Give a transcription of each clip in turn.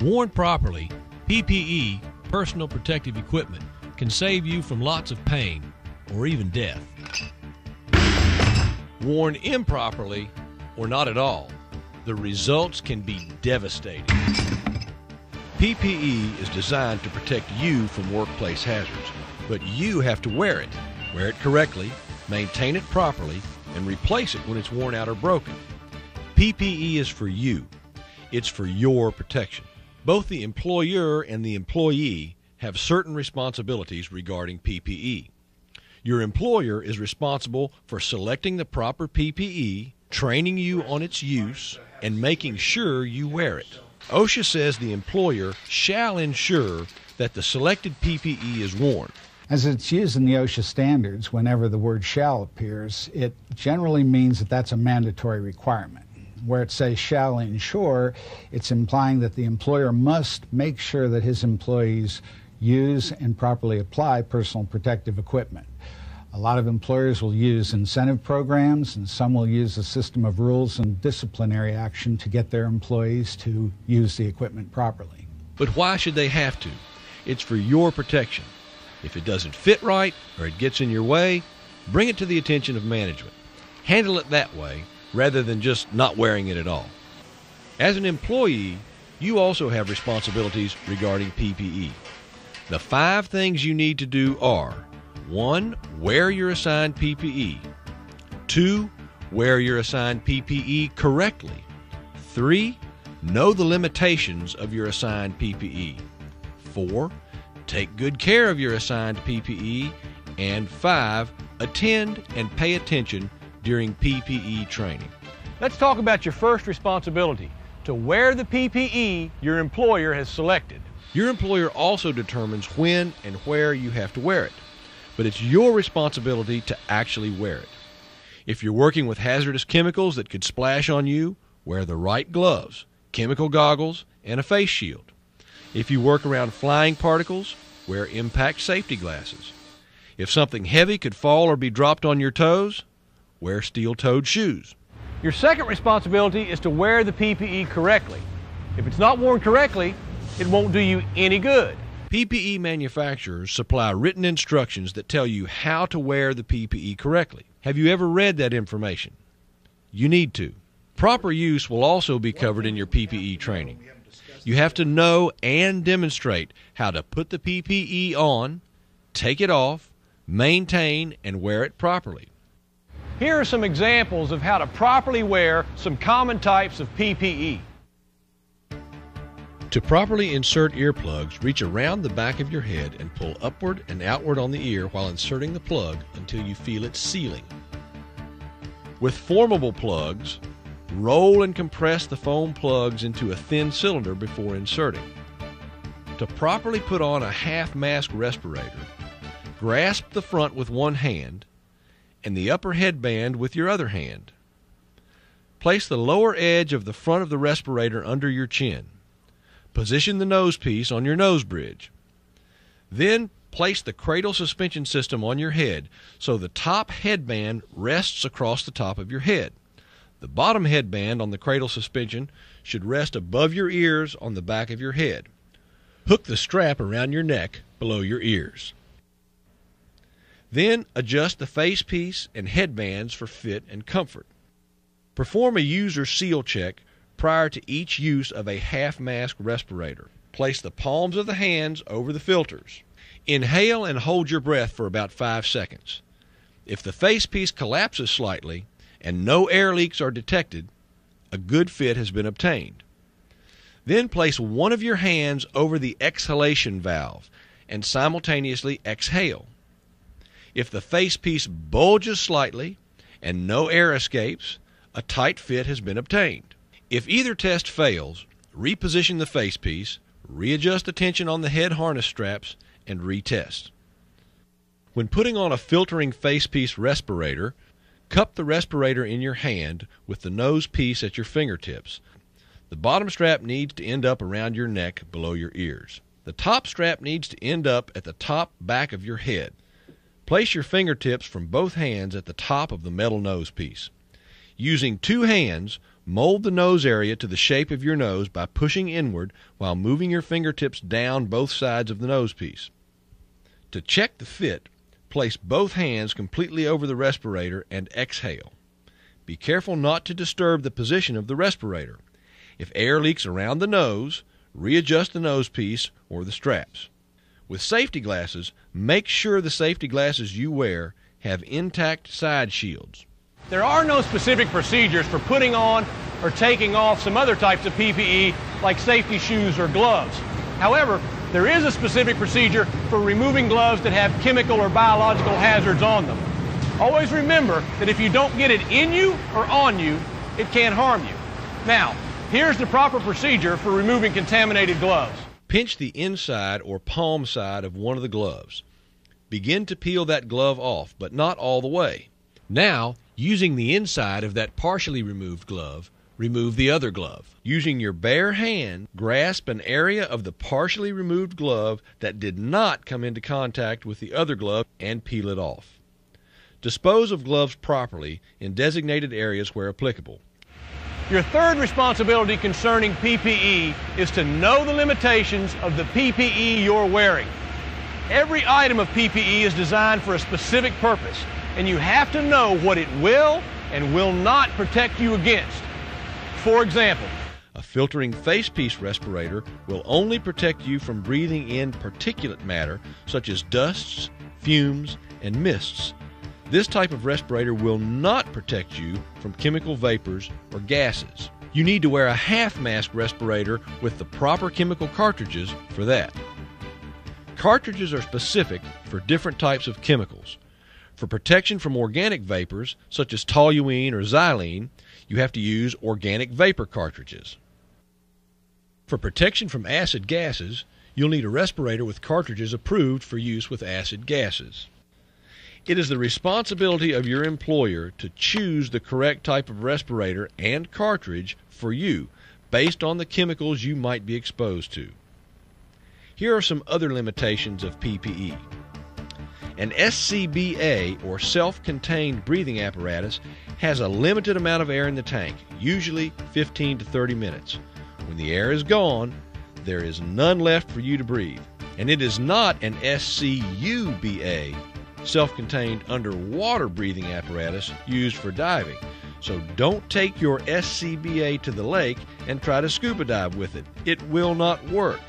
Worn properly, PPE, personal protective equipment, can save you from lots of pain or even death. Worn improperly or not at all, the results can be devastating. PPE is designed to protect you from workplace hazards, but you have to wear it. Wear it correctly, maintain it properly, and replace it when it's worn out or broken. PPE is for you. It's for your protection. Both the employer and the employee have certain responsibilities regarding PPE. Your employer is responsible for selecting the proper PPE, training you on its use, and making sure you wear it. OSHA says the employer shall ensure that the selected PPE is worn. As it's used in the OSHA standards, whenever the word shall appears, it generally means that that's a mandatory requirement. Where it says shall ensure, it's implying that the employer must make sure that his employees use and properly apply personal protective equipment. A lot of employers will use incentive programs, and some will use a system of rules and disciplinary action to get their employees to use the equipment properly. But why should they have to? It's for your protection. If it doesn't fit right or it gets in your way, bring it to the attention of management. Handle it that way rather than just not wearing it at all. As an employee, you also have responsibilities regarding PPE. The 5 things you need to do are: 1. Wear your assigned PPE. 2. Wear your assigned PPE correctly. 3. Know the limitations of your assigned PPE. 4. Take good care of your assigned PPE. And 5. Attend and pay attention during PPE training. Let's talk about your first responsibility: to wear the PPE your employer has selected. Your employer also determines when and where you have to wear it, but it's your responsibility to actually wear it. If you're working with hazardous chemicals that could splash on you, wear the right gloves, chemical goggles, and a face shield. If you work around flying particles, wear impact safety glasses. If something heavy could fall or be dropped on your toes, wear steel-toed shoes. Your second responsibility is to wear the PPE correctly. If it's not worn correctly, it won't do you any good. PPE manufacturers supply written instructions that tell you how to wear the PPE correctly. Have you ever read that information? You need to. Proper use will also be covered in your PPE training. You have to know and demonstrate how to put the PPE on, take it off, maintain, and wear it properly. Here are some examples of how to properly wear some common types of PPE. To properly insert earplugs, reach around the back of your head and pull upward and outward on the ear while inserting the plug until you feel it sealing. With formable plugs, roll and compress the foam plugs into a thin cylinder before inserting. To properly put on a half-mask respirator, grasp the front with one hand and the upper headband with your other hand. Place the lower edge of the front of the respirator under your chin. Position the nose piece on your nose bridge. Then place the cradle suspension system on your head so the top headband rests across the top of your head. The bottom headband on the cradle suspension should rest above your ears on the back of your head. Hook the strap around your neck below your ears. Then adjust the face piece and headbands for fit and comfort. Perform a user seal check prior to each use of a half-mask respirator. Place the palms of the hands over the filters. Inhale and hold your breath for about 5 seconds. If the face piece collapses slightly and no air leaks are detected, a good fit has been obtained. Then place one of your hands over the exhalation valve and simultaneously exhale. If the face piece bulges slightly and no air escapes, a tight fit has been obtained. If either test fails, reposition the face piece, readjust the tension on the head harness straps, and retest. When putting on a filtering face piece respirator, cup the respirator in your hand with the nose piece at your fingertips. The bottom strap needs to end up around your neck below your ears. The top strap needs to end up at the top back of your head. Place your fingertips from both hands at the top of the metal nose piece. Using 2 hands, Mold the nose area to the shape of your nose by pushing inward while moving your fingertips down both sides of the nose piece. To check the fit, place both hands completely over the respirator and exhale. Be careful not to disturb the position of the respirator. If air leaks around the nose, readjust the nose piece or the straps. With safety glasses, make sure the safety glasses you wear have intact side shields. There are no specific procedures for putting on or taking off some other types of PPE like safety shoes or gloves. However, there is a specific procedure for removing gloves that have chemical or biological hazards on them. Always remember that if you don't get it in you or on you, it can harm you. Now, here's the proper procedure for removing contaminated gloves. Pinch the inside or palm side of one of the gloves. Begin to peel that glove off, but not all the way. Now, using the inside of that partially removed glove, remove the other glove. Using your bare hand, grasp an area of the partially removed glove that did not come into contact with the other glove and peel it off. Dispose of gloves properly in designated areas where applicable. Your third responsibility concerning PPE is to know the limitations of the PPE you're wearing. Every item of PPE is designed for a specific purpose, and you have to know what it will and will not protect you against. For example, a filtering facepiece respirator will only protect you from breathing in particulate matter such as dusts, fumes, and mists. This type of respirator will not protect you from chemical vapors or gases. You need to wear a half-mask respirator with the proper chemical cartridges for that. Cartridges are specific for different types of chemicals. For protection from organic vapors, such as toluene or xylene, you have to use organic vapor cartridges. For protection from acid gases, you'll need a respirator with cartridges approved for use with acid gases. It is the responsibility of your employer to choose the correct type of respirator and cartridge for you based on the chemicals you might be exposed to. Here are some other limitations of PPE. An SCBA, or self-contained breathing apparatus, has a limited amount of air in the tank, usually 15 to 30 minutes. When the air is gone, there is none left for you to breathe. And it is not an SCUBA, self-contained underwater breathing apparatus used for diving. So don't take your SCBA to the lake and try to scuba dive with it. It will not work.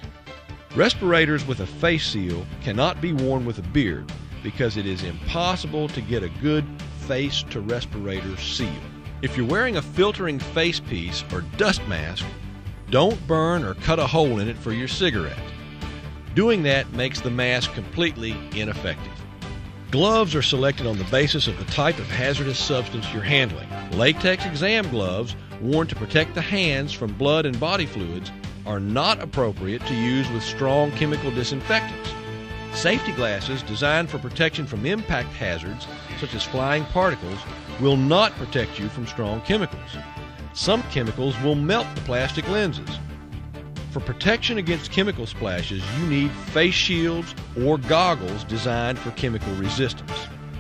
Respirators with a face seal cannot be worn with a beard because it is impossible to get a good face-to-respirator seal. If you're wearing a filtering face piece or dust mask, don't burn or cut a hole in it for your cigarette. Doing that makes the mask completely ineffective. Gloves are selected on the basis of the type of hazardous substance you're handling. Latex exam gloves, worn to protect the hands from blood and body fluids, are not appropriate to use with strong chemical disinfectants. Safety glasses designed for protection from impact hazards, such as flying particles, will not protect you from strong chemicals. Some chemicals will melt the plastic lenses. For protection against chemical splashes, you need face shields or goggles designed for chemical resistance.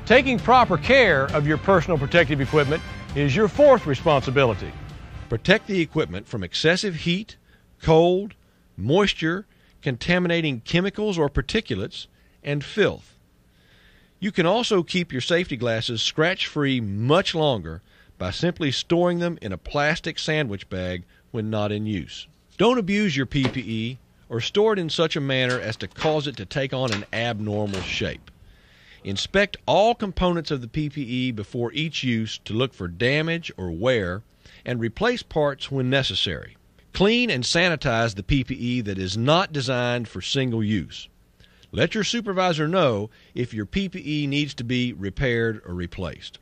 taking proper care of your personal protective equipment is your fourth responsibility. Protect the equipment from excessive heat, cold, moisture, contaminating chemicals or particulates, and filth. You can also keep your safety glasses scratch-free much longer by simply storing them in a plastic sandwich bag when not in use. Don't abuse your PPE or store it in such a manner as to cause it to take on an abnormal shape. Inspect all components of the PPE before each use to look for damage or wear, and replace parts when necessary. Clean and sanitize the PPE that is not designed for single use. Let your supervisor know if your PPE needs to be repaired or replaced.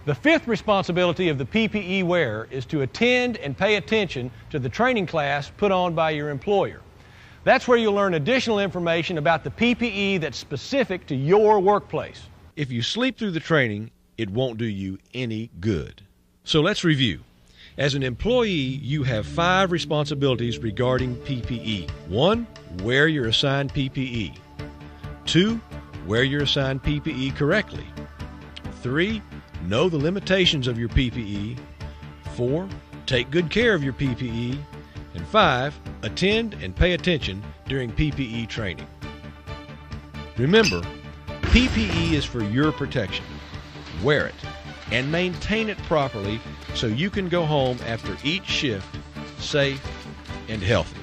The fifth responsibility of the PPE wearer is to attend and pay attention to the training class put on by your employer. That's where you'll learn additional information about the PPE that's specific to your workplace. If you sleep through the training, it won't do you any good. So let's review. As an employee, you have 5 responsibilities regarding PPE. 1. Wear your assigned PPE. 2. Wear your assigned PPE correctly. 3. Know the limitations of your PPE. 4. take good care of your PPE. And 5, attend and pay attention during PPE training. Remember, PPE is for your protection. Wear it and maintain it properly so you can go home after each shift safe and healthy.